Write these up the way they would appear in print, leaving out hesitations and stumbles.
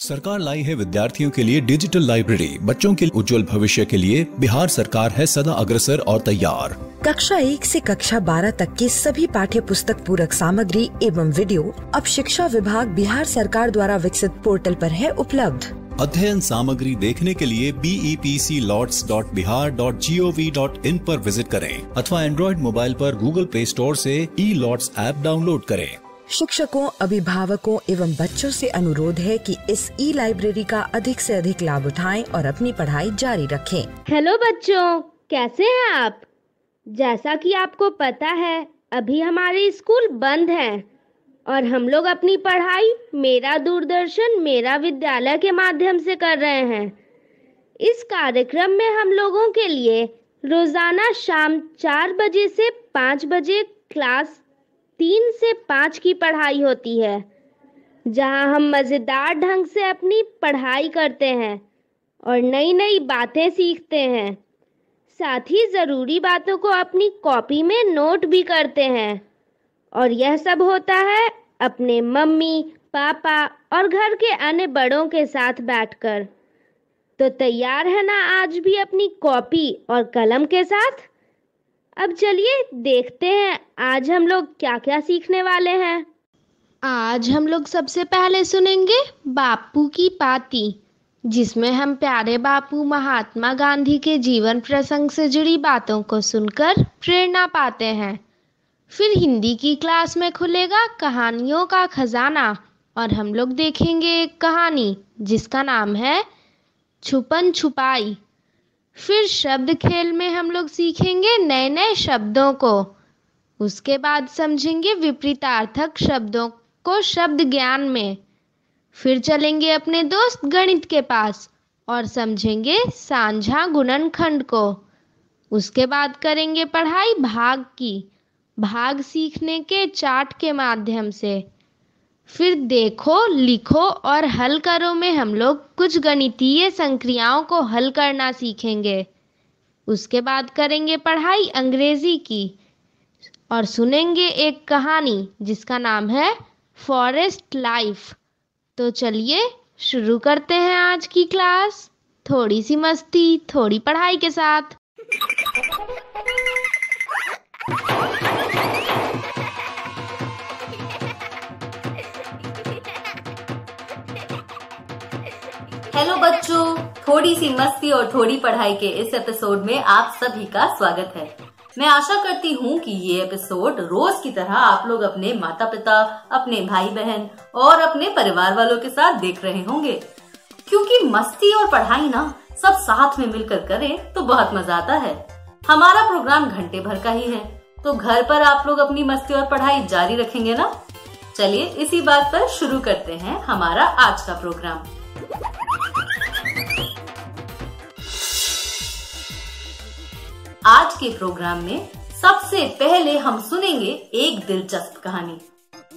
सरकार लाई है विद्यार्थियों के लिए डिजिटल लाइब्रेरी। बच्चों के उज्जवल भविष्य के लिए बिहार सरकार है सदा अग्रसर और तैयार। कक्षा 1 से कक्षा 12 तक की सभी पाठ्य पुस्तक पूरक सामग्री एवं वीडियो अब शिक्षा विभाग बिहार सरकार द्वारा विकसित पोर्टल पर है उपलब्ध। अध्ययन सामग्री देखने के लिए BEPCLOTS.bihar.gov.in पर विजिट करें अथवा एंड्रॉइड मोबाइल पर गूगल प्ले स्टोर से E-LOTS ऐप डाउनलोड करें। शिक्षकों, अभिभावकों एवं बच्चों से अनुरोध है कि इस ई-लाइब्रेरी का अधिक से अधिक लाभ उठाएं और अपनी पढ़ाई जारी रखें। हेलो बच्चों, कैसे हैं आप? जैसा कि आपको पता है, अभी हमारे स्कूल बंद हैं और हम लोग अपनी पढ़ाई मेरा दूरदर्शन मेरा विद्यालय के माध्यम से कर रहे हैं। इस कार्यक्रम में हम लोगों के लिए रोजाना शाम 4 बजे से 5 बजे क्लास 3 से 5 की पढ़ाई होती है, जहां हम मज़ेदार ढंग से अपनी पढ़ाई करते हैं और नई नई बातें सीखते हैं। साथ ही ज़रूरी बातों को अपनी कॉपी में नोट भी करते हैं। और यह सब होता है अपने मम्मी, पापा और घर के अन्य बड़ों के साथ बैठकर। तो तैयार है ना आज भी अपनी कॉपी और कलम के साथ? अब चलिए देखते हैं आज हम लोग क्या क्या सीखने वाले हैं। आज हम लोग सबसे पहले सुनेंगे बापू की पाती, जिसमें हम प्यारे बापू महात्मा गांधी के जीवन प्रसंग से जुड़ी बातों को सुनकर प्रेरणा पाते हैं। फिर हिंदी की क्लास में खुलेगा कहानियों का खजाना और हम लोग देखेंगे एक कहानी जिसका नाम है छुपन छुपाई। फिर शब्द खेल में हम लोग सीखेंगे नए नए शब्दों को। उसके बाद समझेंगे विपरीतार्थक शब्दों को शब्द ज्ञान में। फिर चलेंगे अपने दोस्त गणित के पास और समझेंगे सांझा गुणनखंड को। उसके बाद करेंगे पढ़ाई भाग की, भाग सीखने के चार्ट के माध्यम से। फिर देखो, लिखो और हल करो में हम लोग कुछ गणितीय संक्रियाओं को हल करना सीखेंगे। उसके बाद करेंगे पढ़ाई अंग्रेजी की और सुनेंगे एक कहानी जिसका नाम है फॉरेस्ट लाइफ। तो चलिए शुरू करते हैं आज की क्लास, थोड़ी सी मस्ती थोड़ी पढ़ाई के साथ। हेलो बच्चों, थोड़ी सी मस्ती और थोड़ी पढ़ाई के इस एपिसोड में आप सभी का स्वागत है। मैं आशा करती हूँ कि ये एपिसोड रोज की तरह आप लोग अपने माता पिता, अपने भाई बहन और अपने परिवार वालों के साथ देख रहे होंगे, क्योंकि मस्ती और पढ़ाई ना सब साथ में मिलकर करें तो बहुत मजा आता है। हमारा प्रोग्राम घंटे भर का ही है, तो घर पर आप लोग अपनी मस्ती और पढ़ाई जारी रखेंगे ना? चलिए इसी बात पर शुरू करते हैं हमारा आज का प्रोग्राम। आज के प्रोग्राम में सबसे पहले हम सुनेंगे एक दिलचस्प कहानी,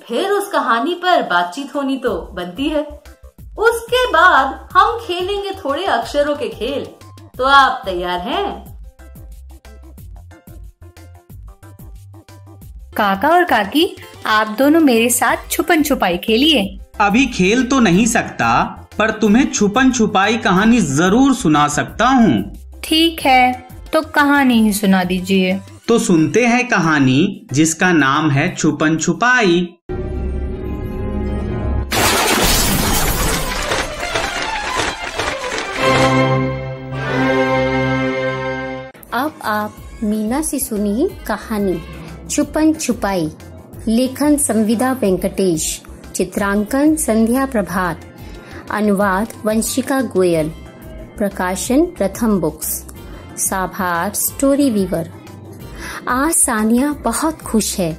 फिर उस कहानी पर बातचीत होनी तो बनती है। उसके बाद हम खेलेंगे थोड़े अक्षरों के खेल। तो आप तैयार हैं? काका और काकी, आप दोनों मेरे साथ छुपन छुपाई खेलिए। अभी खेल तो नहीं सकता, पर तुम्हें छुपन छुपाई कहानी जरूर सुना सकता हूँ। ठीक है, तो कहानी ही सुना दीजिए। तो सुनते हैं कहानी जिसका नाम है छुपन छुपाई। अब आप मीना से सुनिए कहानी छुपन छुपाई। लेखन संविदा वेंकटेश, चित्रांकन संध्या प्रभात, अनुवाद वंशिका गोयल, प्रकाशन प्रथम बुक्स, साभार स्टोरी वीवर। आज सानिया बहुत खुश है।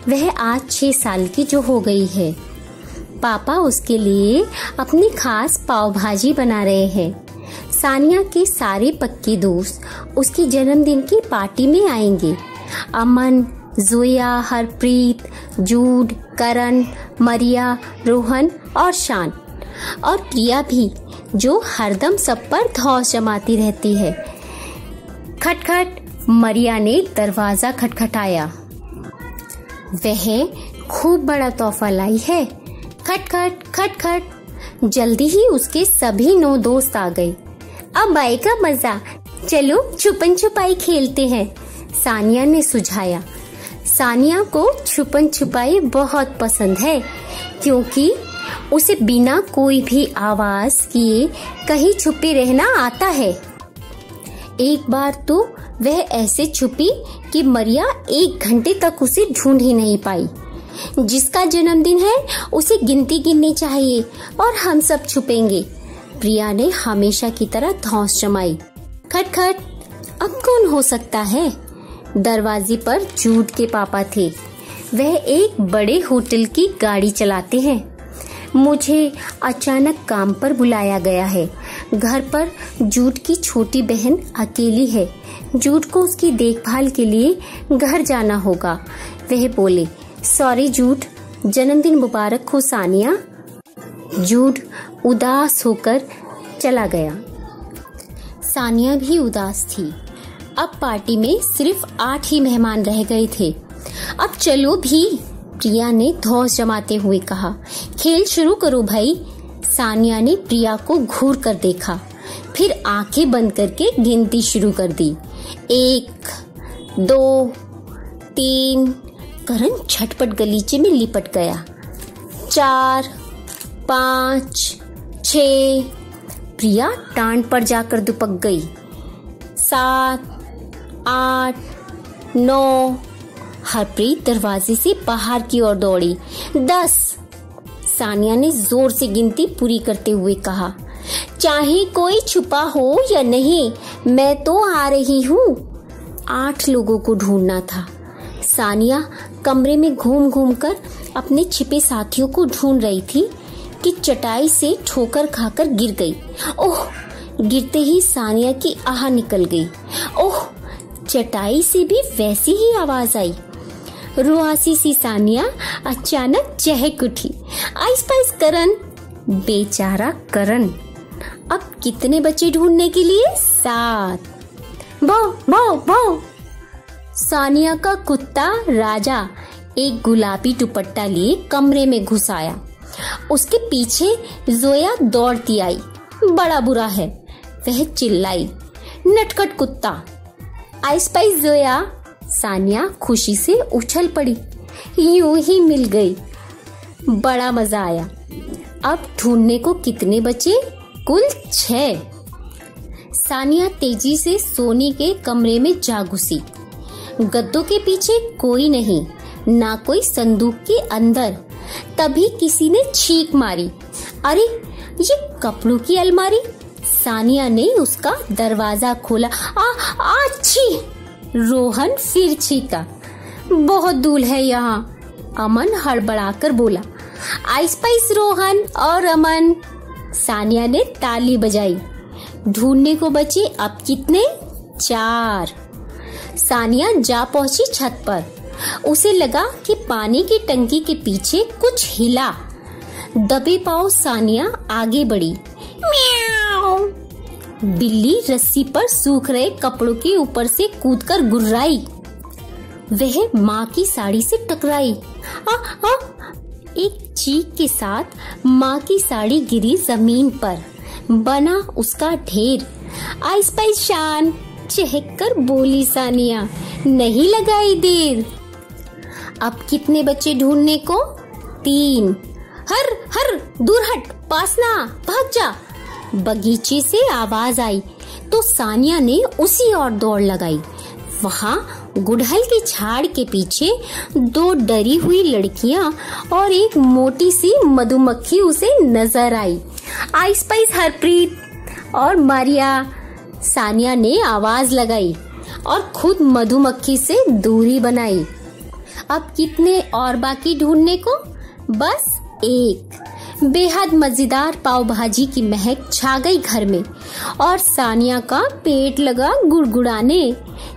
वह आज 6 साल की जो हो गई है। पापा उसके लिए अपनी खास पाव भाजी बना रहे हैं। सानिया के सारे पक्के दोस्त उसकी जन्मदिन की पार्टी में आएंगे। अमन, जोया, हरप्रीत, जूड, करण, मरिया, रोहन और शान और प्रिया भी, जो हरदम सब पर धौंस जमाती रहती है। खटखट, मरिया ने दरवाजा खटखटाया। वह खूब बड़ा तोहफा लाई है। खटखट खटखट, जल्दी ही उसके सभी 9 दोस्त आ गए। अब आएगा मजा, चलो छुपन छुपाई खेलते हैं, सानिया ने सुझाया। सानिया को छुपन छुपाई बहुत पसंद है क्योंकि उसे बिना कोई भी आवाज किए कहीं छुपे रहना आता है। एक बार तो वह ऐसे छुपी कि मरिया 1 घंटे तक उसे ढूंढ ही नहीं पाई। जिसका जन्मदिन है उसे गिनती गिननी चाहिए और हम सब छुपेंगे, प्रिया ने हमेशा की तरह धौंस जमाई। खटखट, अब कौन हो सकता है? दरवाजे पर जूड के पापा थे। वह एक बड़े होटल की गाड़ी चलाते हैं। मुझे अचानक काम पर बुलाया गया है। घर पर जूड की छोटी बहन अकेली है। जूड को उसकी देखभाल के लिए घर जाना होगा। वह बोले, सॉरी जूड, जन्मदिन मुबारक हो सानिया। जूड उदास होकर चला गया। सानिया भी उदास थी। अब पार्टी में सिर्फ 8 ही मेहमान रह गए थे। अब चलो भी, प्रिया ने धौंस जमाते हुए कहा। खेल शुरू करो भाई। सानिया ने प्रिया को घूर कर देखा, फिर आंखें बंद करके गिनती शुरू कर दी। 1, 2, 3, करण झटपट गलीचे में लिपट गया। 4, 5, 6, प्रिया टांड पर जाकर दुपक गई। 7, 8, 9, हरप्रीत दरवाजे से बाहर की ओर दौड़ी। 10, सानिया ने जोर से गिनती पूरी करते हुए कहा। चाहे कोई छुपा हो या नहीं, मैं तो आ रही हूँ। 8 लोगों को ढूंढना था। सानिया कमरे में घूम घूम कर अपने छिपे साथियों को ढूंढ रही थी कि चटाई से ठोकर खाकर गिर गई। ओह! गिरते ही सानिया की आह निकल गई। ओह! चटाई से भी वैसी ही आवाज आई। रुआसी सी सानिया अचानक चहक उठी। आइस पाइस करण, बेचारा करण। अब कितने बचे ढूंढने के लिए? 7। भौ भौ भौ। सानिया का कुत्ता राजा एक गुलाबी दुपट्टा लिए कमरे में घुस आया। उसके पीछे जोया दौड़ती आई। बड़ा बुरा है, वह चिल्लाई। नटखट कुत्ता। Ice price Zoya. सानिया खुशी से उछल पड़ी। यूं ही मिल गई। बड़ा मजा आया। अब ढूंढने को कितने बचे? कुल 6। सानिया तेजी से सोनी के कमरे में जा घुसी। गद्दों के पीछे कोई नहीं, ना कोई संदूक के अंदर। तभी किसी ने छींक मारी। अरे, ये कपड़ों की अलमारी। सानिया ने उसका दरवाजा खोला। आच्छी! रोहन फिर छींका। बहुत धूल है यहाँ, अमन हड़बड़ाकर बोला। आइस पाइस रोहन और अमन। सानिया ने ताली बजाई। ढूंढने को बचे अब कितने? 4। सानिया जा पहुंची छत पर। उसे लगा कि पानी की टंकी के पीछे कुछ हिला। दबे पांव सानिया आगे बढ़ी। म्याऊ। बिल्ली रस्सी पर सूख रहे कपड़ों के ऊपर से कूदकर गुर्राई। वह माँ की साड़ी से टकराई। एक चीख के साथ माँ की साड़ी गिरी जमीन पर। बना उसका ढेर। आइस पाइस शान, चहक कर बोली सानिया। नहीं लगाई देर। अब कितने बच्चे ढूंढने को? 3। हर हर, दूर हट, पास ना, भाग जा। बगीचे से आवाज आई तो सानिया ने उसी ओर दौड़ लगाई। वहाँ गुड़हल के झाड़ के पीछे 2 डरी हुई लड़कियां और एक मोटी सी मधुमक्खी उसे नजर आई। आइस पाइस हरप्रीत और मारिया। सानिया ने आवाज लगाई और खुद मधुमक्खी से दूरी बनाई। अब कितने और बाकी ढूंढने को? बस 1। बेहद मजेदार पाव भाजी की महक छा गई घर में और सानिया का पेट लगा गुड़गुड़ाने।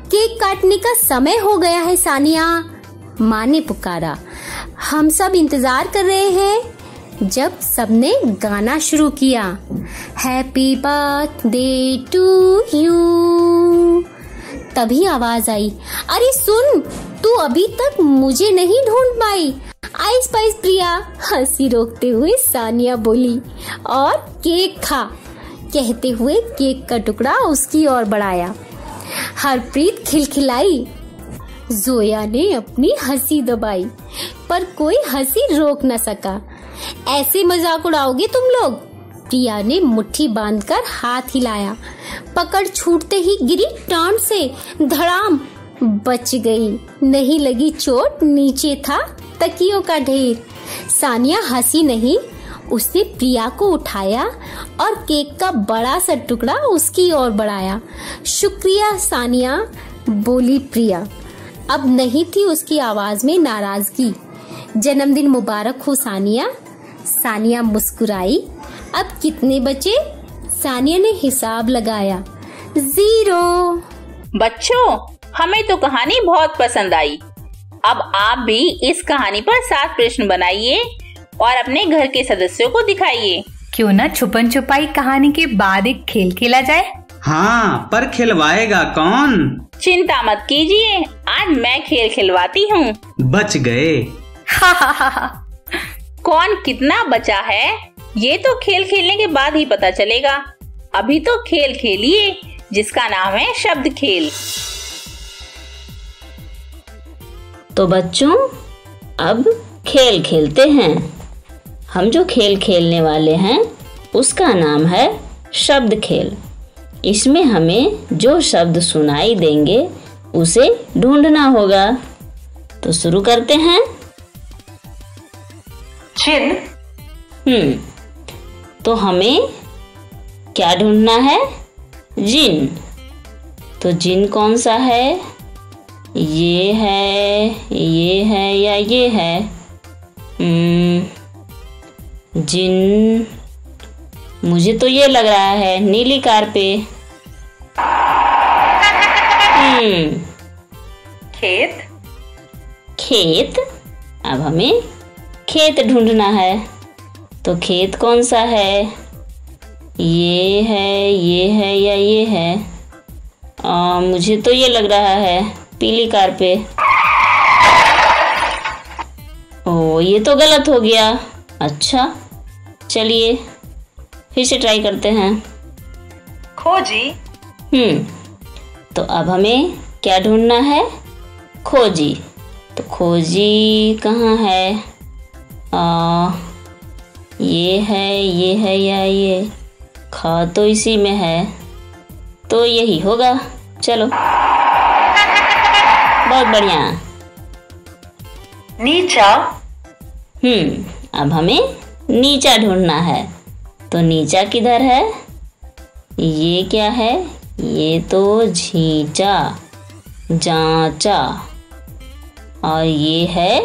केक काटने का समय हो गया है सानिया, माँ ने पुकारा। हम सब इंतजार कर रहे हैं। जब सबने गाना शुरू किया, हैप्पी बर्थडे टू यू, तभी आवाज आई। अरे सुन, तू अभी तक मुझे नहीं ढूंढ पाई। आइस पाइस प्रिया, हंसी रोकते हुए सानिया बोली। और केक खा, कहते हुए केक का टुकड़ा उसकी ओर बढ़ाया। हरप्रीत खिलखिलाई। जोया ने अपनी हंसी दबाई, पर कोई हंसी रोक न सका। ऐसे मजाक उड़ाओगे तुम लोग? प्रिया ने मुट्ठी बांधकर हाथ हिलाया। पकड़ छूटते ही गिरी टांड से, धड़ाम, बच गई। नहीं लगी चोट, नीचे था तकियों का ढेर। सानिया हंसी नहीं, उसने प्रिया को उठाया और केक का बड़ा सा टुकड़ा उसकी ओर बढ़ाया। शुक्रिया सानिया, बोली प्रिया। अब नहीं थी उसकी आवाज में नाराजगी। जन्मदिन मुबारक हो सानिया। सानिया मुस्कुराई। अब कितने बचे? सानिया ने हिसाब लगाया। 0। बच्चों, हमें तो कहानी बहुत पसंद आई। अब आप भी इस कहानी पर 7 प्रश्न बनाइए और अपने घर के सदस्यों को दिखाइए। क्यों ना छुपन छुपाई कहानी के बाद एक खेल खेला जाए? हाँ, पर खिलवाएगा कौन? चिंता मत कीजिए, आज मैं खेल खिलवाती हूँ। बच गए। कौन कितना बचा है ये तो खेल खेलने के बाद ही पता चलेगा। अभी तो खेल खेलिए, जिसका नाम है शब्द खेल। तो बच्चों, अब खेल खेलते हैं। हम जो खेल खेलने वाले हैं उसका नाम है शब्द खेल। इसमें हमें जो शब्द सुनाई देंगे उसे ढूंढना होगा। तो शुरू करते हैं। जिन। तो हमें क्या ढूंढना है? जिन। तो जिन कौन सा है? ये है, ये है या ये है? जिन, मुझे तो ये लग रहा है नीली कार पे। खेत। खेत। अब हमें खेत ढूंढना है। तो खेत कौन सा है? ये है, ये है या ये है? मुझे तो ये लग रहा है पीली कार पे। ओ, ये तो गलत हो गया। अच्छा, चलिए फिर से ट्राई करते हैं। खोजी। तो अब हमें क्या ढूंढना है? खोजी। तो खोजी कहाँ है? ये है या ये? खा तो इसी में है, तो यही होगा। चलो, बहुत बढ़िया। नीचा। अब हमें नीचा ढूंढना है। तो नीचा किधर है? ये क्या है? ये तो झींचा, जांचा, और ये है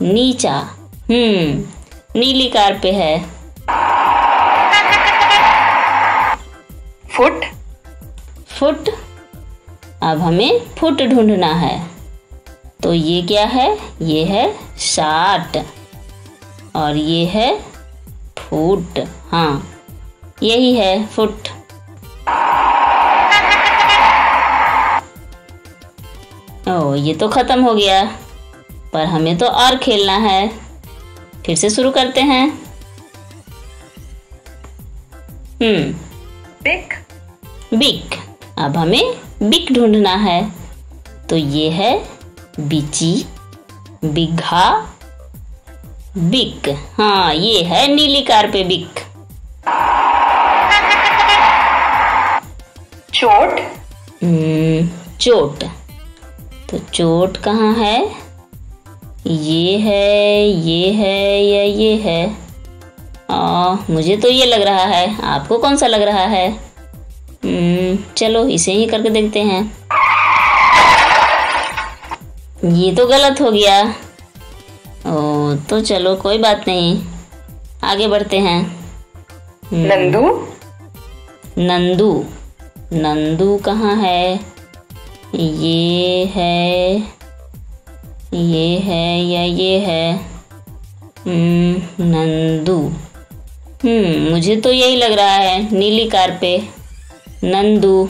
नीचा। नीली कार पे है। फुट। फुट। अब हमें फुट ढूंढना है। तो ये क्या है? ये है शाट, और ये है फुट। हाँ, यही है फुट। ओ, ये तो खत्म हो गया, पर हमें तो और खेलना है। फिर से शुरू करते हैं। बिक। बिक। अब हमें बिक ढूंढना है। तो ये है बिची, बिघा, बिक। हाँ, ये है नीली कार पे बिक। चोट। चोट। तो चोट कहाँ है? ये है, ये है या ये है? मुझे तो ये लग रहा है। आपको कौन सा लग रहा है? चलो इसे ही करके देखते हैं। ये तो गलत हो गया। तो चलो कोई बात नहीं, आगे बढ़ते हैं। नंदू। नंदू। नंदू कहाँ है? ये है, ये है या ये है? नंदू। मुझे तो यही लग रहा है नीली कार पे, नंदू।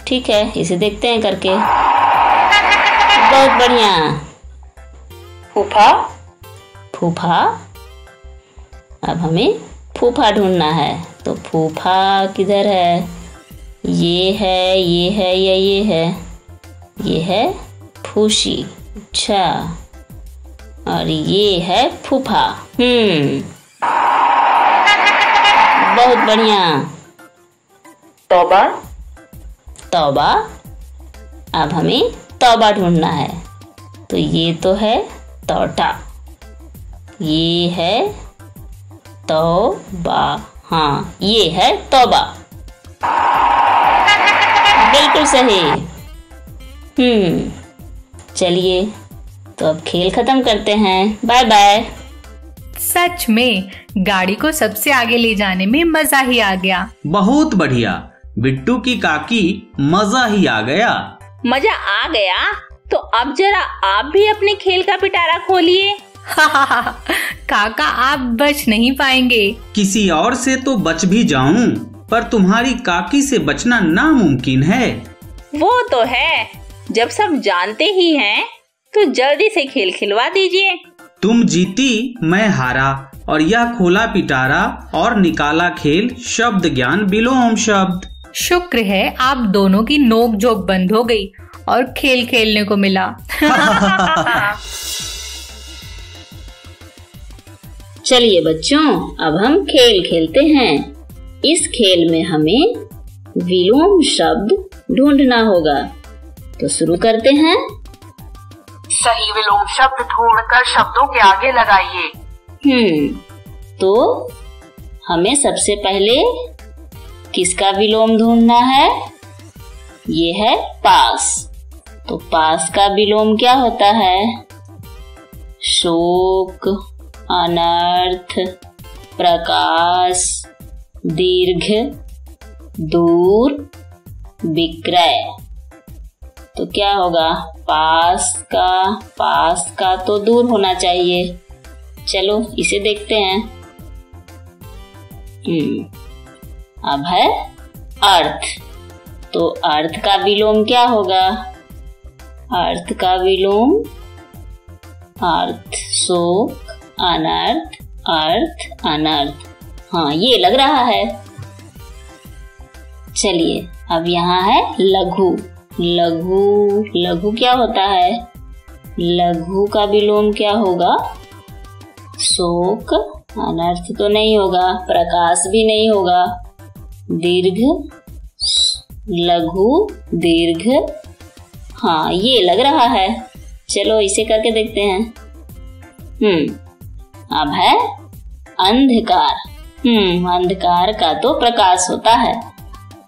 ठीक है, इसे देखते हैं करके। बहुत बढ़िया। फूफा। फूफा। अब हमें फूफा ढूंढना है। तो फूफा किधर है? ये है, ये है या ये है? ये है फूशी। अच्छा, और ये है फूफा। बहुत बढ़िया। तौबा। तौबा। अब हमें तौबा ढूंढना है। तो ये तो है तौटा, ये है तौबा। हाँ, ये है तौबा। बिल्कुल सही। चलिए, तो अब खेल खत्म करते हैं। Bye bye. सच में गाड़ी को सबसे आगे ले जाने में मजा ही आ गया। बहुत बढ़िया बिट्टू की काकी, मजा ही आ गया। मजा आ गया तो अब जरा आप भी अपने खेल का पिटारा खोलिए। काका, आप बच नहीं पाएंगे। किसी और से तो बच भी जाऊं, पर तुम्हारी काकी से बचना नामुमकिन है। वो तो है, जब सब जानते ही हैं तो जल्दी से खेल खिलवा दीजिए। तुम जीती, मैं हारा, और यह खोला पिटारा और निकाला खेल शब्द ज्ञान विलोम शब्द। शुक्र है आप दोनों की नोक झोंक बंद हो गई और खेल खेलने को मिला। चलिए बच्चों, अब हम खेल खेलते हैं। इस खेल में हमें विलोम शब्द ढूंढना होगा। तो शुरू करते हैं। सही विलोम शब्द ढूंढकर शब्दों के आगे लगाइए। तो हमें सबसे पहले किसका विलोम ढूंढना है? ये है पास। तो पास का विलोम क्या होता है? शोक, अनर्थ, प्रकाश, दीर्घ, दूर, विक्रय। तो क्या होगा? पास का तो दूर होना चाहिए। चलो इसे देखते हैं। अब है अर्थ। तो अर्थ का विलोम क्या होगा? अर्थ का विलोम अर्थ, शोक, अनर्थ, अर्थ, अनर्थ। हाँ, ये लग रहा है। चलिए, अब यहाँ है लघु। लघु क्या होता है? लघु का विलोम क्या होगा? शोक, अनर्थ तो नहीं होगा, प्रकाश भी नहीं होगा, दीर्घ, लघु, दीर्घ। हाँ, ये लग रहा है। चलो इसे करके देखते हैं। अब है अंधकार। अंधकार का तो प्रकाश होता है,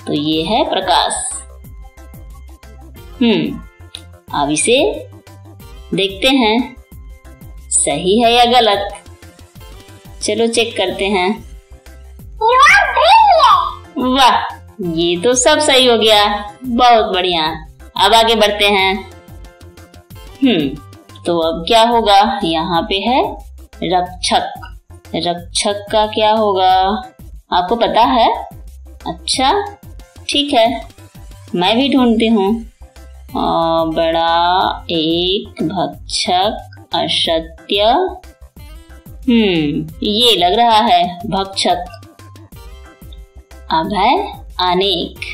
तो ये है प्रकाश। अब इसे देखते हैं सही है या गलत। चलो चेक करते हैं। वाह, ये तो सब सही हो गया। बहुत बढ़िया। अब आगे बढ़ते हैं। तो अब क्या होगा? यहाँ पे है रक्षक। रक्षक का क्या होगा? आपको पता है? अच्छा, ठीक है, मैं भी ढूंढती हूँ। बड़ा, एक, भक्षक, असत्य। ये लग रहा है भक्षक। अब है अनेक।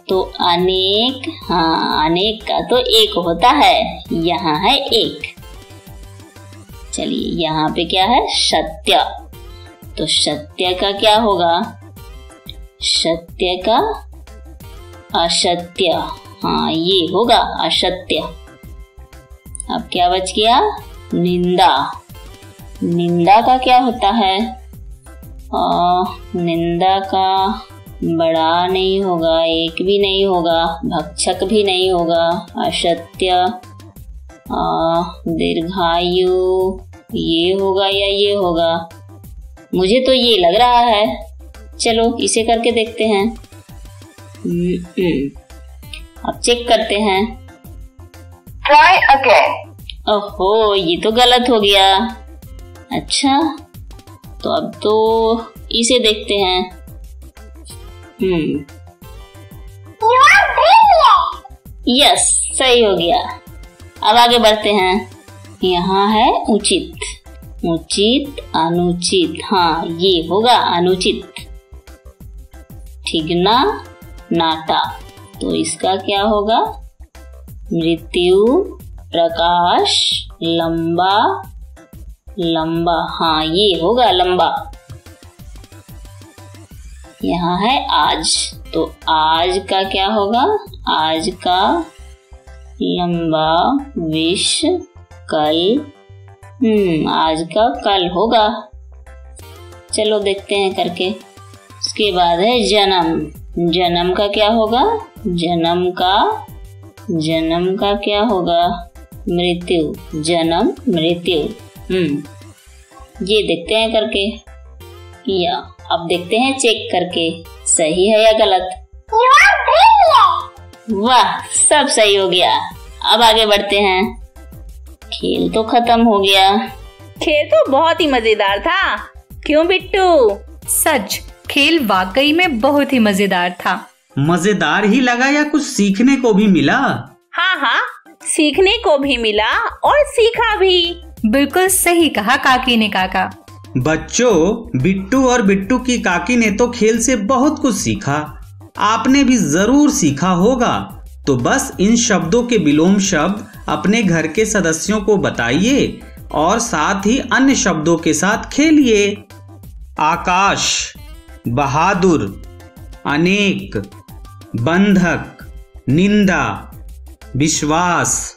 तो अनेक, हाँ, अनेक का तो एक होता है। यहाँ है एक। चलिए, यहाँ पे क्या है? सत्य। तो सत्य का क्या होगा? सत्य का असत्य। हाँ, ये होगा असत्य। अब क्या बच गया? निंदा। निंदा का क्या होता है? निंदा का बड़ा नहीं होगा, एक भी नहीं होगा, भक्षक भी नहीं होगा, असत्य, दीर्घायु, ये होगा या ये होगा? मुझे तो ये लग रहा है। चलो इसे करके देखते हैं। अब चेक करते हैं। Try again. ओहो, ये तो गलत हो गया। अच्छा, तो अब तो इसे देखते हैं। यस, सही हो गया। अब आगे बढ़ते हैं। यहाँ है उचित। उचित अनुचित, हाँ ये होगा अनुचित। ठिगना नाटा, तो इसका क्या होगा? मृत्यु, प्रकाश, लंबा, लंबा, हाँ ये होगा लंबा। यहाँ है आज, तो आज का क्या होगा? आज का लंबा, विष, कल, आज का कल होगा। चलो देखते हैं करके। उसके बाद है जन्म। जन्म का क्या होगा? जन्म का क्या होगा? मृत्यु, जन्म, मृत्यु। ये देखते हैं करके, या अब देखते हैं चेक करके सही है या गलत। वाह, सब सही हो गया। अब आगे बढ़ते हैं। खेल तो खत्म हो गया। खेल तो बहुत ही मजेदार था, क्यों बिट्टू? सच, खेल वाकई में बहुत ही मजेदार था। मजेदार ही लगा या कुछ सीखने को भी मिला? हाँ, सीखने को भी मिला और सीखा भी। बिल्कुल सही कहा काकी ने काका। बच्चों, बिट्टू और बिट्टू की काकी ने तो खेल से बहुत कुछ सीखा। आपने भी जरूर सीखा होगा। तो बस इन शब्दों के विलोम शब्द अपने घर के सदस्यों को बताइए और साथ ही अन्य शब्दों के साथ खेलिए। आकाश, बहादुर, अनेक, बंधक, निंदा, विश्वास।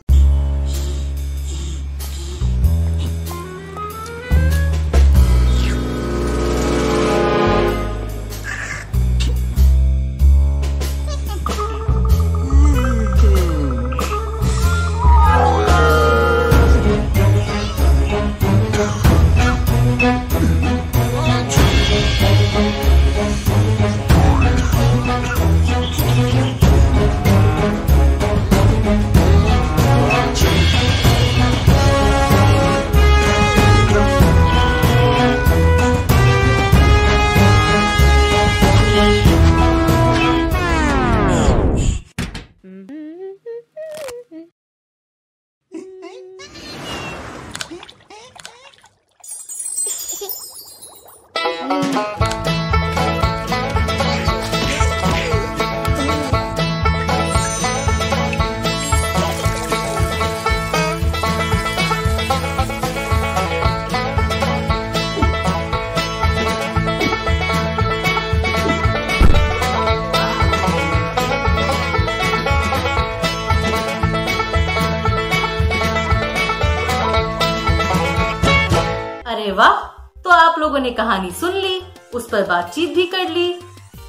अरे वाह, तो आप लोगों ने कहानी सुन ली, उस पर बातचीत भी कर ली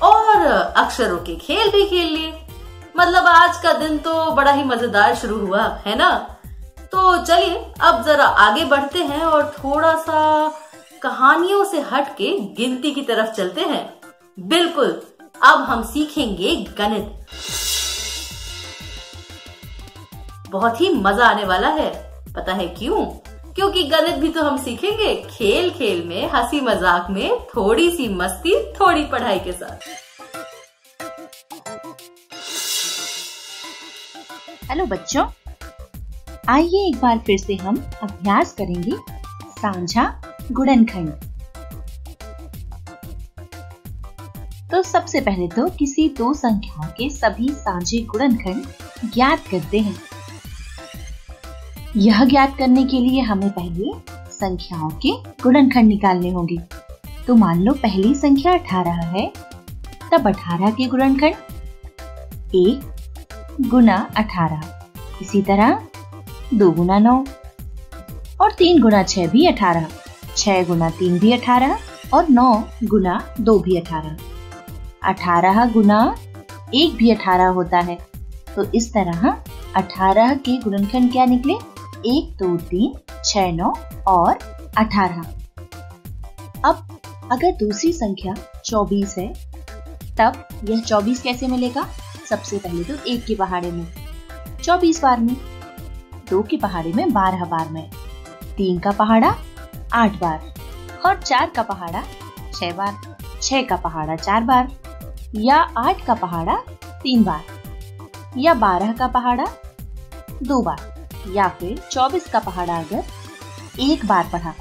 और अक्षरों के खेल भी खेल लिए। मतलब आज का दिन तो बड़ा ही मजेदार शुरू हुआ है ना। तो चलिए अब जरा आगे बढ़ते हैं और थोड़ा सा कहानियों से हट के गिनती की तरफ चलते हैं। बिल्कुल, अब हम सीखेंगे गणित। बहुत ही मजा आने वाला है। पता है क्यों? क्योंकि गणित भी तो हम सीखेंगे खेल खेल में, हंसी मजाक में, थोड़ी सी मस्ती, थोड़ी पढ़ाई के साथ। हेलो बच्चों, आइए एक बार फिर से हम अभ्यास करेंगे साझा गुणनखंड। तो सबसे पहले तो किसी दो संख्याओं के सभी साझे गुणनखंड ज्ञात करते हैं। यह ज्ञात करने के लिए हमें पहले संख्याओं के गुणनखंड निकालने होंगे। तो मान लो पहली संख्या 18 है, तब 18 के गुणनखंड 1 गुना 18, इसी तरह 2 गुना 9 और 3 गुना 6 भी 18, 6 गुना 3 भी 18 और 9 गुना 2 भी 18। 18 गुना 1 भी 18 होता है। तो इस तरह 18 के गुणनखंड क्या निकले? 1 2 3 6 9 और 18। अब अगर दूसरी संख्या 24 है, तब यह 24 कैसे मिलेगा? सबसे पहले तो 1 के पहाड़े में 24 बार में, 2 के पहाड़े में 12 बार में, 3 का पहाड़ा 8 बार और 4 का पहाड़ा 6 बार, 6 का पहाड़ा 4 बार या 8 का पहाड़ा 3 बार या 12 का पहाड़ा 2 बार या फिर 24 का पहाड़ा अगर 1 बार पढ़ा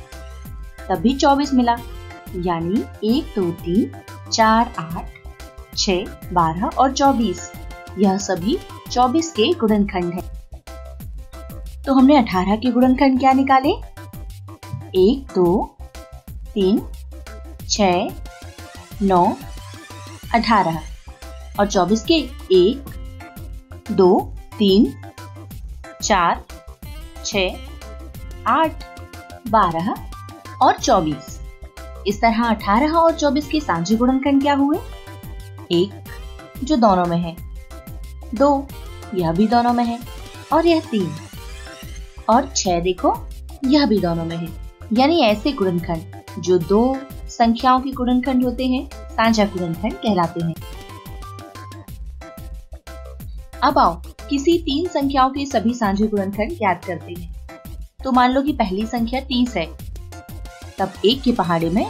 तब भी 24 मिला, यानी 1, 2, 3, 4, 8, 6, 12 और 24, यह सभी 24 के गुणनखंड हैं। तो हमने 18 के गुणनखंड क्या निकाले? 1, 2, 3, 6, 9, 18 और 24 के 1, 2, 3, 4, 6, 8, 12 और 24। इस तरह 18 और 24 के साझे गुणनखंड क्या हुए? 1 जो दोनों में है, 2 यह भी दोनों में है, और यह 3 और 6 देखो यह भी दोनों में है। यानी ऐसे गुणनखंड जो दो संख्याओं के गुणनखंड होते हैं साझा गुणनखंड कहलाते हैं। अब आओ किसी 3 संख्याओं के सभी साझे गुणनखंड ज्ञात करते हैं। तो मान लो कि पहली संख्या 30 है, तब 1 के पहाड़े में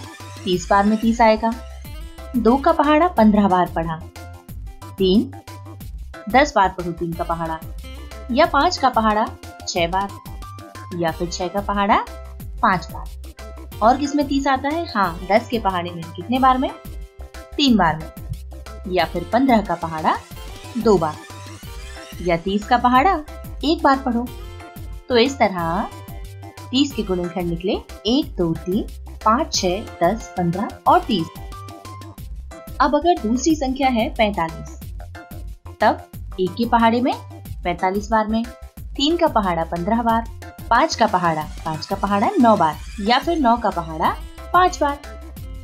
30 बार में 30 आएगा, 2 का पहाड़ा 15 बार पढ़ा, 3 10 बार पढ़ो 3 का पहाड़ा, या 5 का पहाड़ा 6 बार, या फिर 6 का पहाड़ा 5 बार। और किसमें 30 आता है? हाँ, 10 के पहाड़े में कितने बार में? 3 बार में, या फिर 15 का पहाड़ा 2 बार, या 30 का पहाड़ा 1 बार पढ़ो। तो इस तरह 30 के गुणनखंड निकले 1, 2, 3, 5, 6, 10, 15 और 30। अब अगर दूसरी संख्या है 45, तब 1 के पहाड़े में 45 बार में, 3 का पहाड़ा 15 बार, 5 का पहाड़ा 9 बार, या फिर 9 का पहाड़ा 5 बार,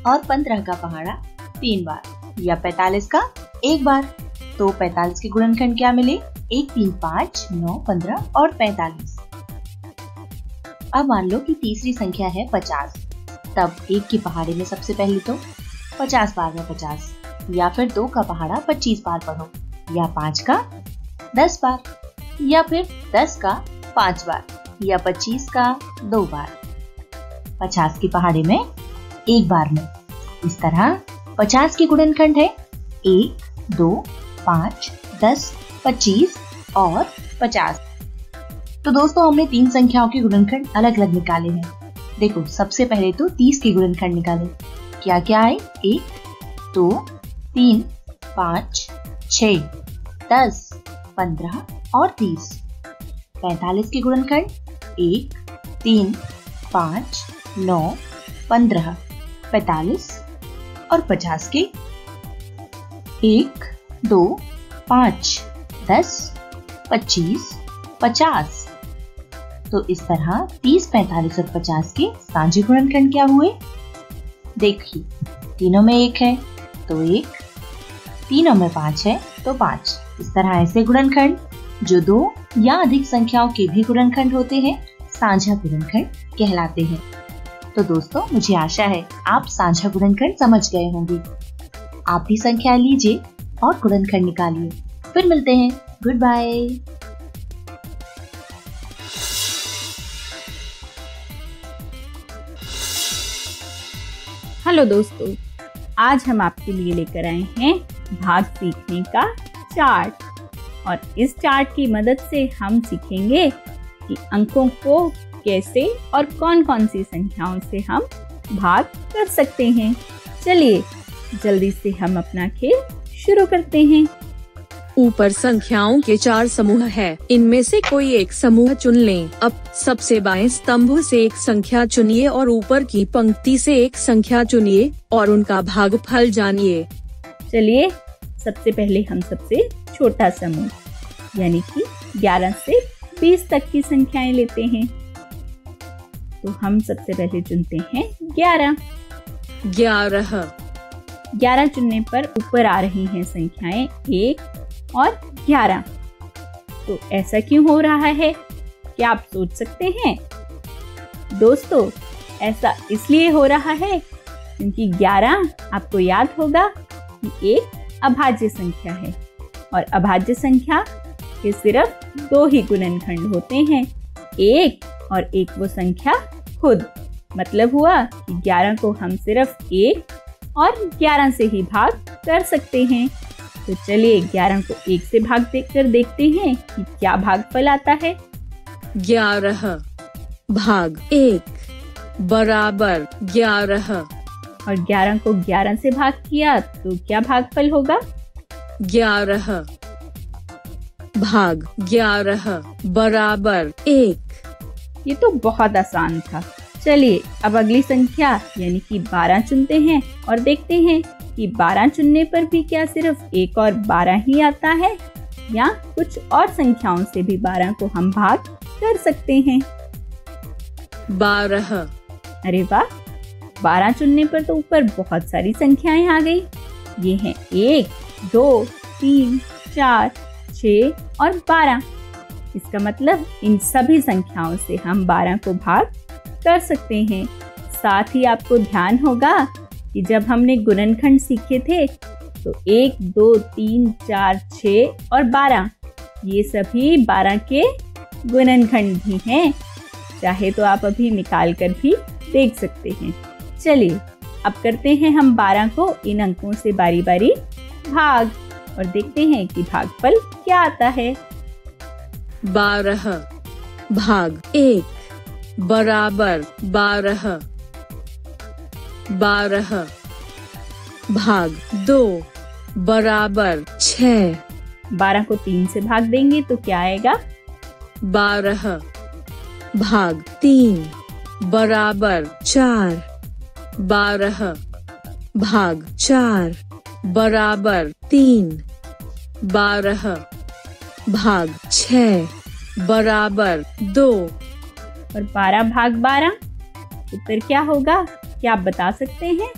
और 15 का पहाड़ा 3 बार, या 45 का 1 बार। तो 45 के गुणनखंड क्या मिले? 1, 3, 5, 9, 15 और 45। अब मान लो कि तीसरी संख्या है 50, तब 1 के पहाड़े में सबसे पहले तो 50 बार में 50, या फिर 2 का पहाड़ा 25 बार पढ़ो, या 5 का 10 बार, या फिर 10 का 5 बार, या 25 का 2 बार। 50 के पहाड़े में 1 बार में। इस तरह 50 के गुणनखंड है 1, 2, 5, 10, 25 और 50। तो दोस्तों हमने 3 संख्याओं के गुणनखंड अलग अलग निकाले हैं। देखो सबसे पहले तो 30 के गुणनखंड निकाले। क्या क्या आए? 1, 2, 3, 5, 6, 10, 15 और 30। 45 के गुणनखंड 1, 3, 5, 9, 15, 45 और 50 के 1, 2, 5, 10, 25, 50। तो इस तरह 30, 45 और 50 के साझे गुणनखंड क्या हुए? देखिए तीनों में 1 है तो 1, तीनों में 5 है तो 5। इस तरह ऐसे गुणनखंड जो 2 या अधिक संख्याओं के भी गुणनखंड होते हैं साझा गुणनखंड कहलाते हैं। तो दोस्तों मुझे आशा है आप साझा गुणनखंड समझ गए होंगे। आप भी संख्या लीजिए और गुणनखंड निकालिए। फिर मिलते हैं। Good bye. हेलो दोस्तों, आज हम आपके लिए लेकर आए हैं भाग सीखने का चार्ट। और इस चार्ट की मदद से हम सीखेंगे कि अंकों को कैसे और कौन कौन सी संख्याओं से हम भाग कर सकते हैं। चलिए जल्दी से हम अपना खेल शुरू करते हैं। ऊपर संख्याओं के 4 समूह है, इनमें से कोई एक समूह चुन लें। अब सबसे बाएं स्तंभ से एक संख्या चुनिए और ऊपर की पंक्ति से एक संख्या चुनिए और उनका भागफल जानिए। चलिए सबसे पहले हम सबसे छोटा समूह यानी कि 11 से 20 तक की संख्याएं लेते हैं। तो हम सबसे पहले चुनते हैं 11। 11 चुनने पर ऊपर आ रही हैं संख्याएं 1 और 11। तो ऐसा क्यों हो रहा है, क्या आप सोच सकते हैं? दोस्तों ऐसा इसलिए हो रहा है क्योंकि 11 आपको याद होगा कि एक अभाज्य संख्या है और अभाज्य संख्या के सिर्फ 2 ही गुणनखंड होते हैं, 1 और एक वो संख्या खुद। मतलब हुआ कि 11 को हम सिर्फ 1 और 11 से ही भाग कर सकते हैं। तो चलिए 11 को 1 से भाग कर देखते हैं कि क्या भागफल आता है। 11 भाग 1 बराबर 11। और 11 को 11 से भाग किया तो क्या भागफल होगा? 11 भाग 11 बराबर 1। ये तो बहुत आसान था। चलिए अब अगली संख्या यानी कि 12 चुनते हैं और देखते हैं कि 12 चुनने पर भी क्या सिर्फ 1 और 12 ही आता है या कुछ और संख्याओं से भी 12 को हम भाग कर सकते हैं। 12। अरे वाह, 12 चुनने पर तो ऊपर बहुत सारी संख्याएं आ गई। ये हैं 1, 2, 3, 4, 6 और 12। इसका मतलब इन सभी संख्याओं से हम 12 को भाग कर सकते हैं। साथ ही आपको ध्यान होगा कि जब हमने गुणनखंड सीखे थे तो 1, 2, 3, 4, 6 और 12 ये सभी 12 के गुणनखंड भी हैं। चाहे तो आप अभी निकाल कर भी देख सकते हैं। चलिए अब करते हैं हम 12 को इन अंकों से बारी बारी भाग और देखते हैं कि भागफल क्या आता है। 12 भाग 1 बराबर 12। 12 भाग 2 बराबर 6। 12 को 3 से भाग देंगे तो क्या आएगा? 12 भाग 3 बराबर 4। 12 भाग 4 बराबर 3। 12 भाग 6 बराबर 2। और 12 भाग 12 उत्तर क्या होगा? क्या आप बता सकते हैं?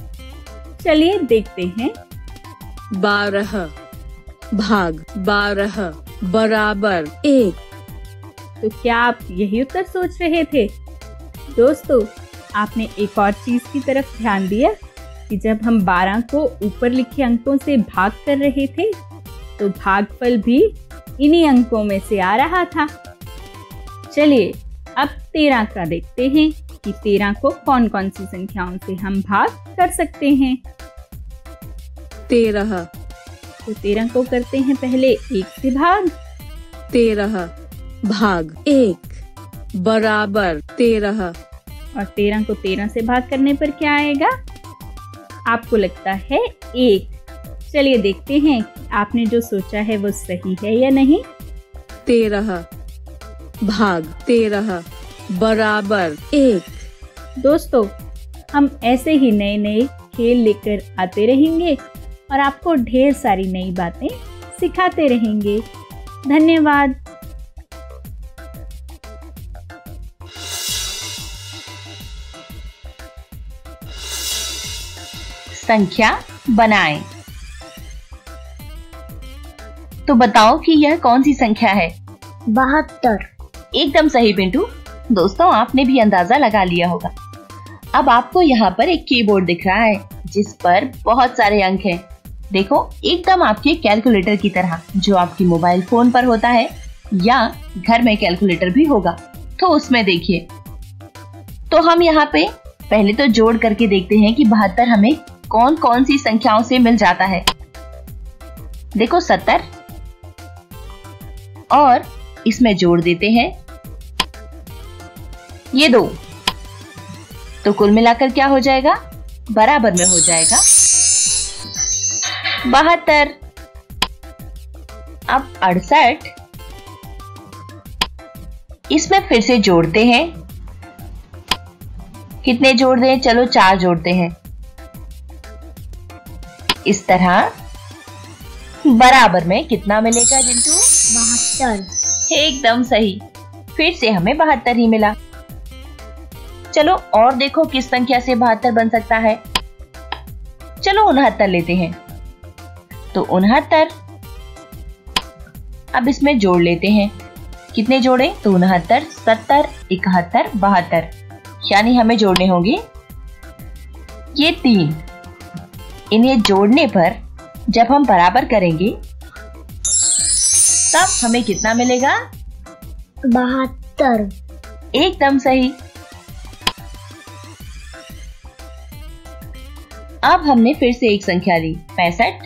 चलिए देखते हैं। 12 भाग 12 बराबर 1। तो क्या आप यही उत्तर सोच रहे थे? दोस्तों, आपने एक और चीज की तरफ ध्यान दिया कि जब हम 12 को ऊपर लिखे अंकों से भाग कर रहे थे तो भागफल भी इन्हीं अंकों में से आ रहा था। चलिए अब 13 का देखते हैं कि 13 को कौन कौन सी संख्याओं से हम भाग कर सकते हैं। 13 तो 13 को करते हैं पहले 1 से भाग। 13 भाग 1 बराबर 13। और 13 को 13 से भाग करने पर क्या आएगा? आपको लगता है 1। चलिए देखते हैं आपने जो सोचा है वो सही है या नहीं। 13 भाग 13 बराबर 1। दोस्तों, हम ऐसे ही नए नए खेल लेकर आते रहेंगे और आपको ढेर सारी नई बातें सिखाते रहेंगे। धन्यवाद। संख्या बनाएं। तो बताओ कि यह कौन सी संख्या है? 72। एकदम सही पिंटू। दोस्तों, आपने भी अंदाजा लगा लिया होगा। अब आपको यहाँ पर एक कीबोर्ड दिख रहा है जिस पर बहुत सारे अंक हैं। देखो, एकदम आपके कैलकुलेटर की तरह, जो आपकी मोबाइल फोन पर होता है या घर में कैलकुलेटर भी होगा तो उसमें देखिए। तो हम यहाँ पे पहले तो जोड़ करके देखते हैं कि 72 हमें कौन कौन सी संख्याओं से मिल जाता है। देखो 70 और इसमें जोड़ देते हैं ये 2, तो कुल मिलाकर क्या हो जाएगा? बराबर में हो जाएगा 72। अब 68 इसमें फिर से जोड़ते हैं। कितने जोड़ दें? चलो 4 जोड़ते हैं। इस तरह बराबर में कितना मिलेगा जिंटू? 72। एकदम सही। फिर से हमें 72 ही मिला। चलो और देखो किस संख्या से 72 बन सकता है। चलो 69 लेते हैं। तो 69 अब इसमें जोड़ लेते हैं। कितने जोड़े? तो 69, 70, 71, 72, यानी हमें जोड़ने होंगे ये 3। इन्हें जोड़ने पर जब हम बराबर करेंगे तब हमें कितना मिलेगा? 72। एकदम सही। अब हमने फिर से एक संख्या ली 65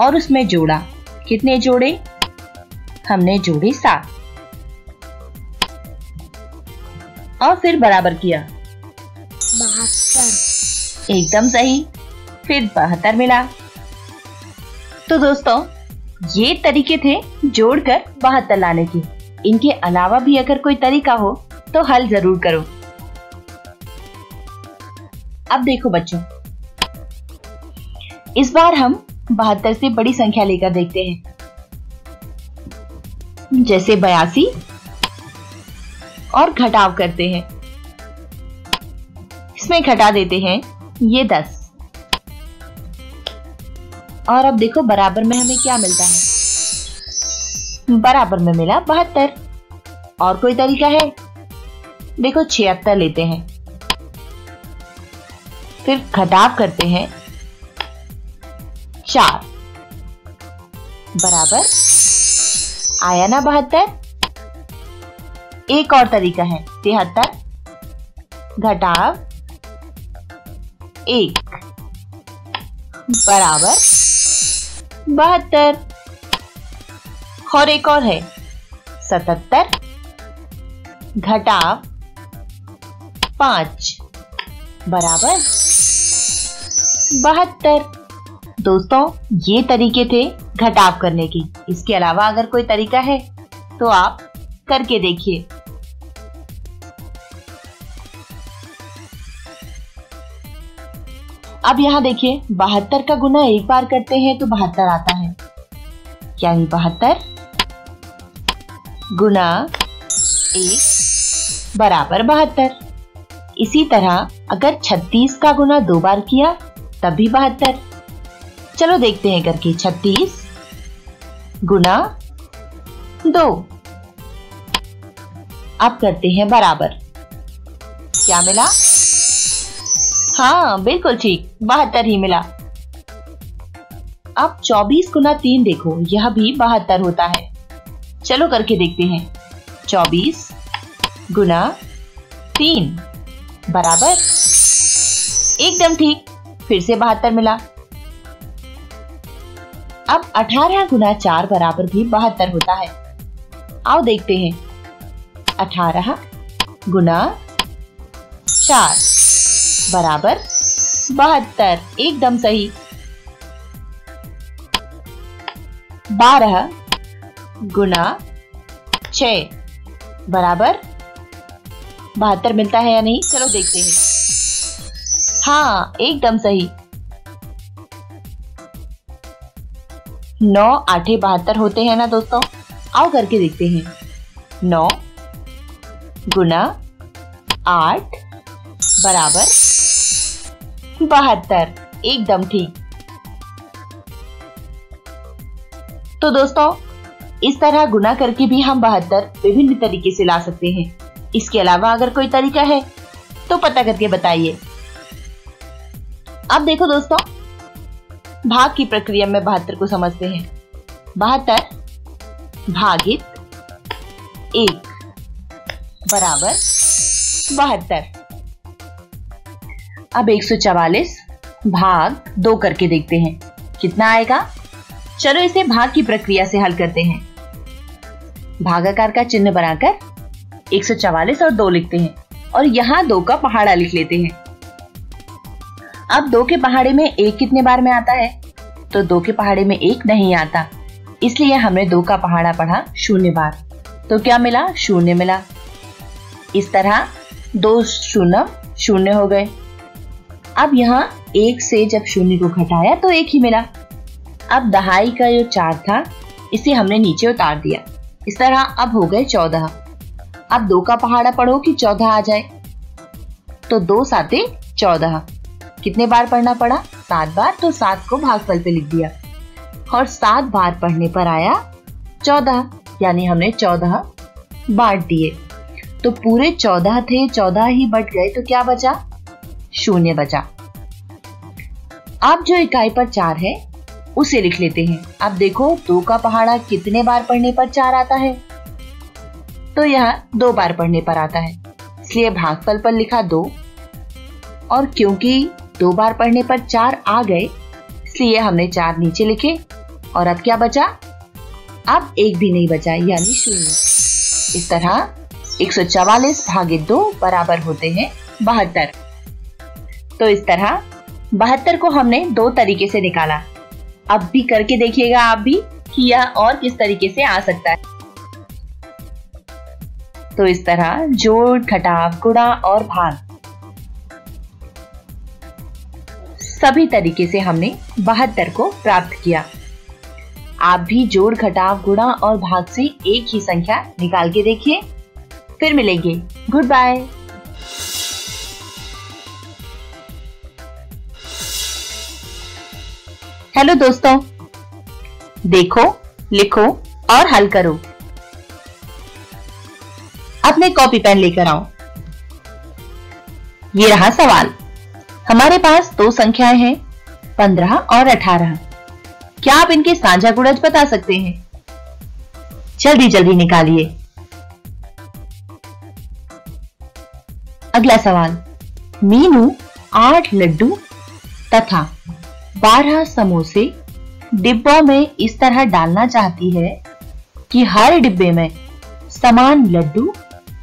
और उसमें जोड़ा। कितने जोड़े? हमने जोड़े 7। और फिर बराबर किया। 72। एकदम सही। फिर 72 मिला। तो दोस्तों ये तरीके थे जोड़कर 72 लाने के। इनके अलावा भी अगर कोई तरीका हो तो हल जरूर करो। अब देखो बच्चों, इस बार हम 72 से बड़ी संख्या लेकर देखते हैं, जैसे 82 और घटाव करते हैं। इसमें घटा देते हैं ये 10। और अब देखो बराबर में हमें क्या मिलता है। बराबर में मिला 72। और कोई तरीका है? देखो 76 लेते हैं, फिर घटाव करते हैं 4, बराबर आया ना 72। एक और तरीका है 73 घटाव 1 बराबर 72। और एक और है 77 घटाव 5 बराबर 72। दोस्तों ये तरीके थे घटाव करने की। इसके अलावा अगर कोई तरीका है तो आप करके देखिए। अब यहाँ देखिए 72 का गुना एक बार करते हैं तो 72 आता है, यानी 72 गुना 1 बराबर 72। इसी तरह अगर 36 का गुना 2 बार किया तब भी 72। चलो देखते हैं करके। 36 गुना 2। अब करते हैं बराबर। क्या मिला? हाँ बिल्कुल ठीक, 72 ही मिला। अब 24 गुना 3 देखो, यह भी 72 होता है। चलो करके देखते हैं। 24 गुना 3 बराबर, एकदम ठीक, फिर से 72 मिला। अब 18 गुना 4 बराबर भी 72 होता है। आओ देखते हैं। 18 गुना 4 बराबर 72, एकदम सही। 12 गुना 6 बराबर 72 मिलता है या नहीं? चलो देखते हैं। हाँ एकदम सही। 9 8 72 होते हैं ना दोस्तों। आओ करके देखते हैं। 9 गुना 8 बराबर 72, एकदम ठीक। तो दोस्तों इस तरह गुना करके भी हम 72 विभिन्न तरीके से ला सकते हैं। इसके अलावा अगर कोई तरीका है तो पता करके बताइए। अब देखो दोस्तों, भाग की प्रक्रिया में 72 को समझते हैं। 72 भागित 1 बराबर 72। अब 144 भाग 2 करके देखते हैं कितना आएगा। चलो इसे भाग की प्रक्रिया से हल करते हैं। भागाकार का चिन्ह बनाकर 144 और 2 लिखते हैं और यहाँ 2 का पहाड़ा लिख लेते हैं। अब 2 के पहाड़े में 1 कितने बार में आता है? तो 2 के पहाड़े में 1 नहीं आता, इसलिए हमने 2 का पहाड़ा पढ़ा 0 बार। तो क्या मिला? 0 मिला। इस तरह 2 शून्य 0 हो गए। अब यहाँ 1 से जब 0 को घटाया तो 1 ही मिला। अब दहाई का जो 4 था इसे हमने नीचे उतार दिया। इस तरह अब हो गए 14। अब 2 का पहाड़ा पढ़ो कि 14 आ जाए। तो 2 साते 14, कितने बार पढ़ना पड़ा? 7 बार। तो 7 को भागफल पे लिख दिया और 7 बार पढ़ने पर आया 14, यानी हमने 14 बांट दिए। तो पूरे 14 थे, 14 ही बट गए तो क्या बचा? 0 बचा। अब जो इकाई पर 4 है उसे लिख लेते हैं। अब देखो 2 का पहाड़ा कितने बार पढ़ने पर 4 आता है? तो यह 2 बार पढ़ने पर आता है, इसलिए भागफल पर लिखा 2। और क्योंकि 2 बार पढ़ने पर 4 आ गए इसलिए हमने 4 नीचे लिखे। और अब क्या बचा? अब 1 भी नहीं बचा, यानी 0। इस तरह 144 भागे 2 बराबर होते हैं 72। तो इस तरह 72 को हमने 2 तरीके से निकाला। अब भी करके देखिएगा आप भी कि यह और किस तरीके से आ सकता है। तो इस तरह जोड़, घटाव, गुणा और भाग सभी तरीके से हमने 72 को प्राप्त किया। आप भी जोड़, घटाव, गुणा और भाग से एक ही संख्या निकाल के देखिए। फिर मिलेंगे। Good bye. हेलो दोस्तों, देखो, लिखो और हल करो। अपने कॉपी पेन लेकर आओ। ये रहा सवाल। हमारे पास 2 संख्याएं हैं, 15 और 18। क्या आप इनके साझा गुणज बता सकते हैं? जल्दी जल्दी निकालिए। अगला सवाल। मीनू 8 लड्डू तथा 12 समोसे डिब्बों में इस तरह डालना चाहती है कि हर डिब्बे में समान लड्डू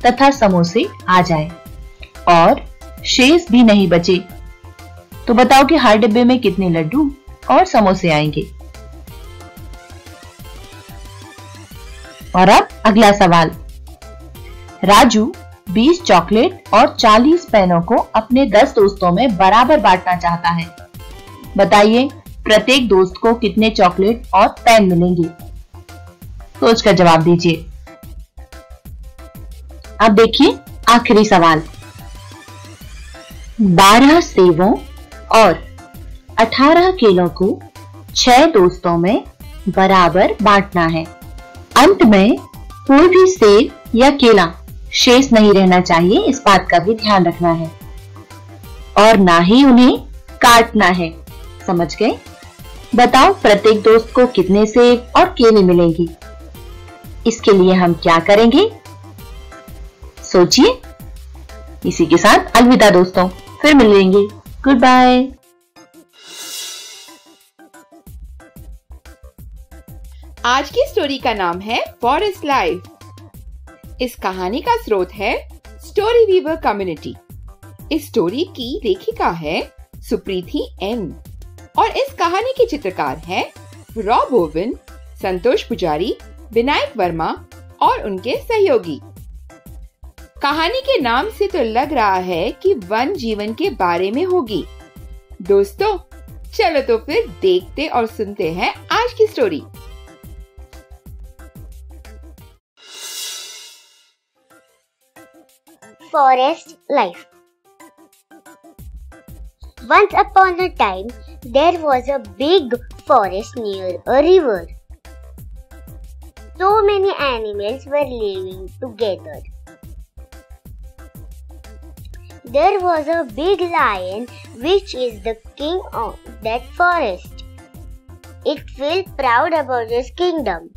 तथा समोसे आ जाए और शेष भी नहीं बचे। तो बताओ कि हर डिब्बे में कितने लड्डू और समोसे आएंगे। और अब अगला सवाल। राजू 20 चॉकलेट और 40 पेनों को अपने 10 दोस्तों में बराबर बांटना चाहता है। बताइए प्रत्येक दोस्त को कितने चॉकलेट और पेन मिलेंगे। सोचकर जवाब दीजिए। अब देखिए आखिरी सवाल। 12 सेबों और 18 केलों को 6 दोस्तों में बराबर बांटना है। अंत में कोई भी सेब या केला शेष नहीं रहना चाहिए, इस बात का भी ध्यान रखना है। और ना ही उन्हें काटना है। समझ गए? बताओ प्रत्येक दोस्त को कितने सेब और केले मिलेंगे। इसके लिए हम क्या करेंगे, सोचिए। इसी के साथ अलविदा दोस्तों, फिर मिलेंगे। Goodbye. आज की स्टोरी का नाम है फॉरेस्ट लाइफ। इस कहानी का स्रोत है स्टोरी वीवर कम्युनिटी। इस स्टोरी की लेखिका है सुप्रीति एन और इस कहानी के चित्रकार हैं रॉब ओवन, संतोष पुजारी, विनायक वर्मा और उनके सहयोगी। कहानी के नाम से तो लग रहा है कि वन जीवन के बारे में होगी। दोस्तों चलो तो फिर देखते और सुनते हैं आज की story. Forest life. Once upon a time, there was a big forest near a river. So many animals were living together. There was a big lion which is the king of that forest. It felt proud about his kingdom.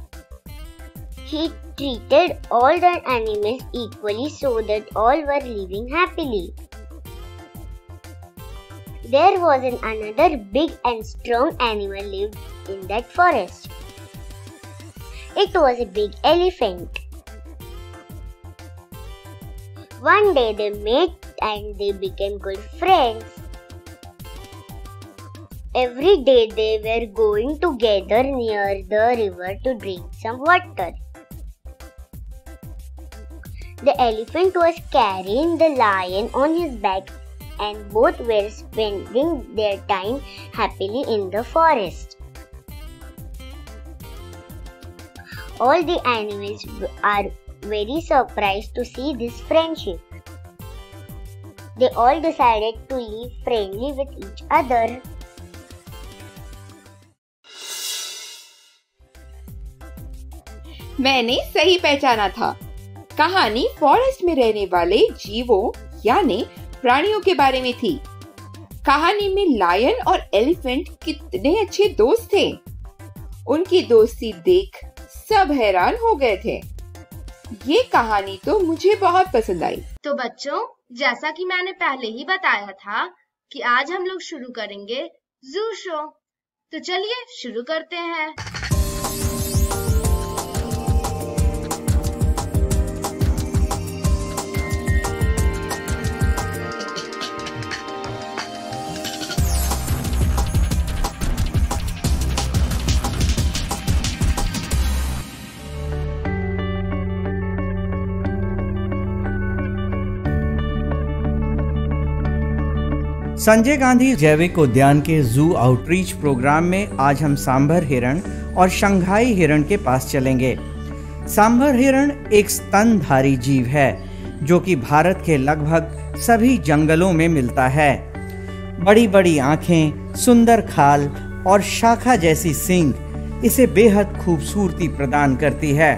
He treated all the animals equally so that all were living happily. There was another big and strong animal lived in that forest. It was a big elephant. One day they met and they became good friends. Every day they were going together near the river to drink some water. The elephant was carrying the lion on his back and both were spending their time happily in the forest. All the animals are very surprised to see this friendship. They all decided to live friendly with each other. मैंने सही पहचाना था। कहानी forest में रहने वाले जीवों यानी प्राणियों के बारे में थी। कहानी में लायन और एलिफेंट कितने अच्छे दोस्त थे। उनकी दोस्ती देख सब हैरान हो गए थे। ये कहानी तो मुझे बहुत पसंद आई। तो बच्चों, जैसा कि मैंने पहले ही बताया था कि आज हम लोग शुरू करेंगे जू शो। तो चलिए शुरू करते हैं। संजय गांधी जैविक उद्यान के जू आउटरीच प्रोग्राम में आज हम सांभर हिरण और शंघाई हिरण के पास चलेंगे। सांभर हिरण एक स्तनधारी जीव है जो कि भारत के लगभग सभी जंगलों में मिलता है। बड़ी बड़ी आंखें, सुंदर खाल और शाखा जैसी सींग इसे बेहद खूबसूरती प्रदान करती है।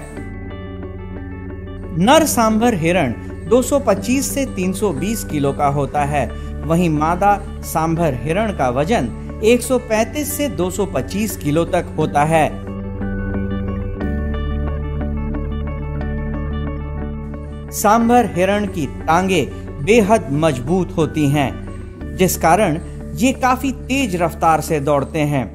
नर सांभर हिरण 225 से 320 किलो का होता है, वहीं मादा सांभर हिरण का वजन 135 से 225 किलो तक होता है। सांभर हिरण की टांगें बेहद मजबूत होती हैं, जिस कारण ये काफी तेज रफ्तार से दौड़ते हैं।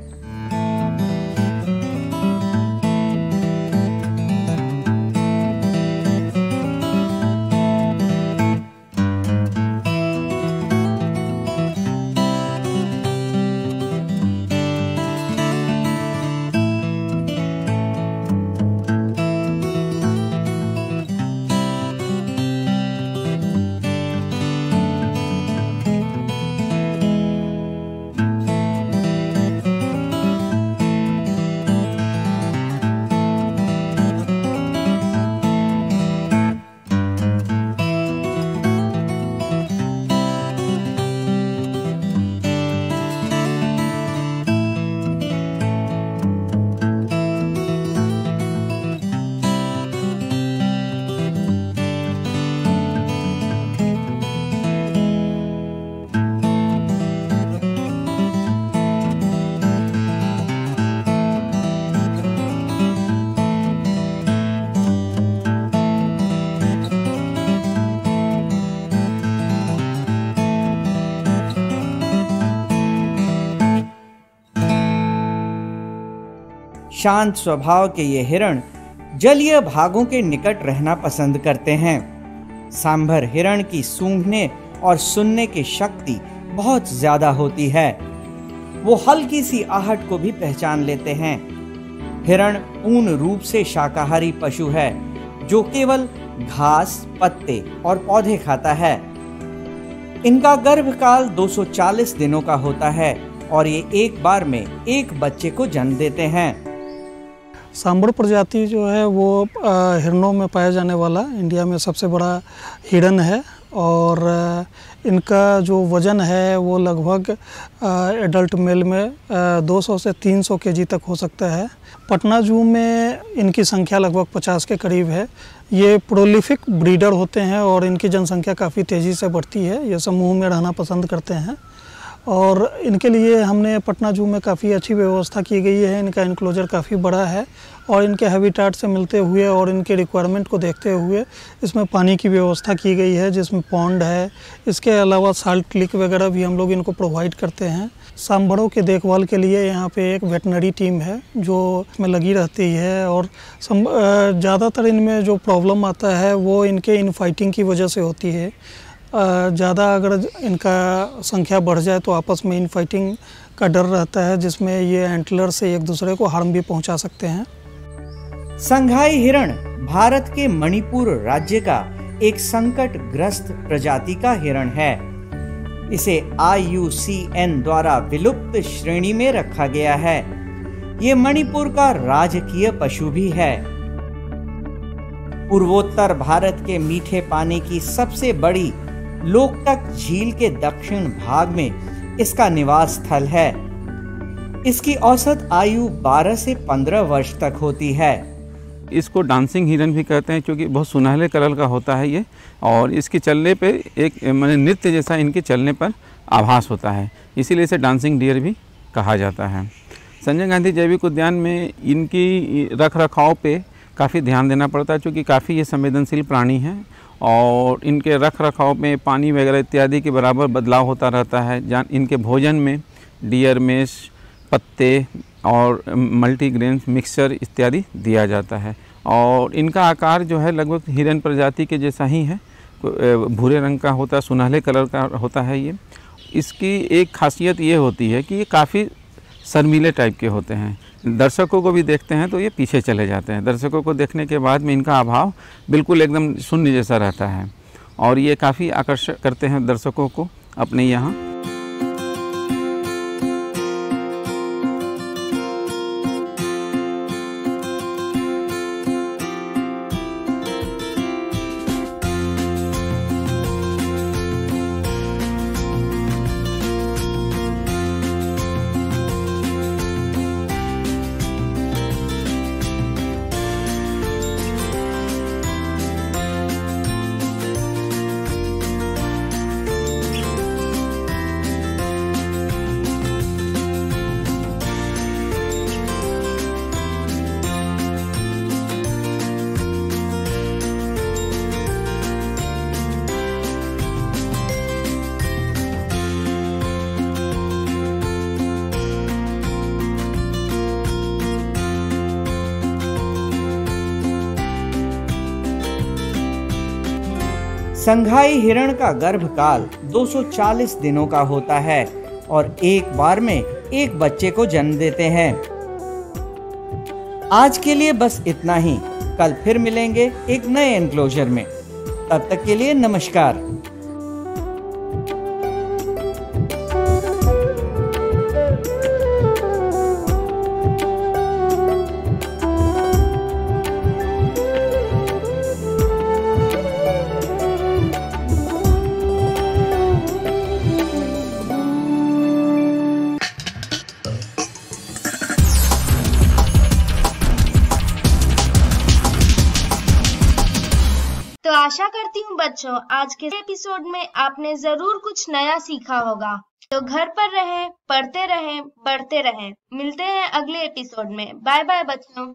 शांत स्वभाव के ये हिरण जलीय भागों के निकट रहना पसंद करते हैं। सांभर हिरण की सूंघने और सुनने की शक्ति बहुत ज्यादा होती है। वो हल्की सी आहट को भी पहचान लेते हैं। हिरण पूर्ण रूप से शाकाहारी पशु है जो केवल घास, पत्ते और पौधे खाता है। इनका गर्भकाल 240 दिनों का होता है और ये एक बार में एक बच्चे को जन्म देते हैं। सांभर प्रजाति जो है वो हिरणों में पाया जाने वाला इंडिया में सबसे बड़ा हिरण है और इनका जो वज़न है वो लगभग एडल्ट मेल में 200 से 300 केजी तक हो सकता है। पटना जू में इनकी संख्या लगभग 50 के करीब है। ये प्रोलिफिक ब्रीडर होते हैं और इनकी जनसंख्या काफ़ी तेज़ी से बढ़ती है। ये समूह में रहना पसंद करते हैं और इनके लिए हमने पटना जू में काफ़ी अच्छी व्यवस्था की गई है। इनका इनक्लोजर काफ़ी बड़ा है और इनके हैबिटेट से मिलते हुए और इनके रिक्वायरमेंट को देखते हुए इसमें पानी की व्यवस्था की गई है, जिसमें पॉन्ड है। इसके अलावा साल्ट लिक वगैरह भी हम लोग इनको प्रोवाइड करते हैं। सांभरों के देखभाल के लिए यहाँ पे एक वेटनरी टीम है जो इसमें लगी रहती है और ज़्यादातर इनमें जो प्रॉब्लम आता है वो इनके इनफाइटिंग की वजह से होती है। ज़्यादा अगर इनका संख्या बढ़ जाए तो आपस में इनफाइटिंग का डर रहता है, जिसमें ये एंटलर से एक दूसरे को हार्म भी पहुंचा सकते हैं। संघाई हिरण भारत के मणिपुर राज्य का एक संकटग्रस्त प्रजाति का हिरण है। इसे IUCN द्वारा विलुप्त श्रेणी में रखा गया है। ये मणिपुर का राजकीय पशु भी है। पूर्वोत्तर भारत के मीठे पानी की सबसे बड़ी लोकटक झील के दक्षिण भाग में इसका निवास स्थल है। इसकी औसत आयु 12 से 15 वर्ष तक होती है। इसको डांसिंग हिरन भी कहते हैं क्योंकि बहुत सुनहले कलर का होता है ये, और इसके चलने पे एक माने नृत्य जैसा इनके चलने पर आभास होता है, इसीलिए इसे डांसिंग डियर भी कहा जाता है। संजय गांधी जैविक उद्यान में इनकी रख रखाव पे काफ़ी ध्यान देना पड़ता है क्योंकि काफ़ी ये संवेदनशील प्राणी हैं और इनके रख रखाव में पानी वगैरह इत्यादि के बराबर बदलाव होता रहता है। इनके भोजन में डियर मेश, पत्ते और मल्टीग्रेन मिक्सचर इत्यादि दिया जाता है और इनका आकार जो है लगभग हिरन प्रजाति के जैसा ही है, भूरे रंग का होता है, सुनहले कलर का होता है ये। इसकी एक खासियत ये होती है कि ये काफ़ी शर्मीले टाइप के होते हैं। दर्शकों को भी देखते हैं तो ये पीछे चले जाते हैं। दर्शकों को देखने के बाद में इनका अभाव बिल्कुल एकदम शून्य जैसा रहता है और ये काफ़ी आकर्षक करते हैं दर्शकों को अपने यहाँ। संघाई हिरण का गर्भकाल 240 दिनों का होता है और एक बार में एक बच्चे को जन्म देते हैं। आज के लिए बस इतना ही। कल फिर मिलेंगे एक नए एनक्लोजर में। तब तक के लिए नमस्कार। तो आशा करती हूँ बच्चों आज के एपिसोड में आपने जरूर कुछ नया सीखा होगा। तो घर पर रहें, पढ़ते रहें, बढ़ते रहें। मिलते हैं अगले एपिसोड में। बाय बाय बच्चों।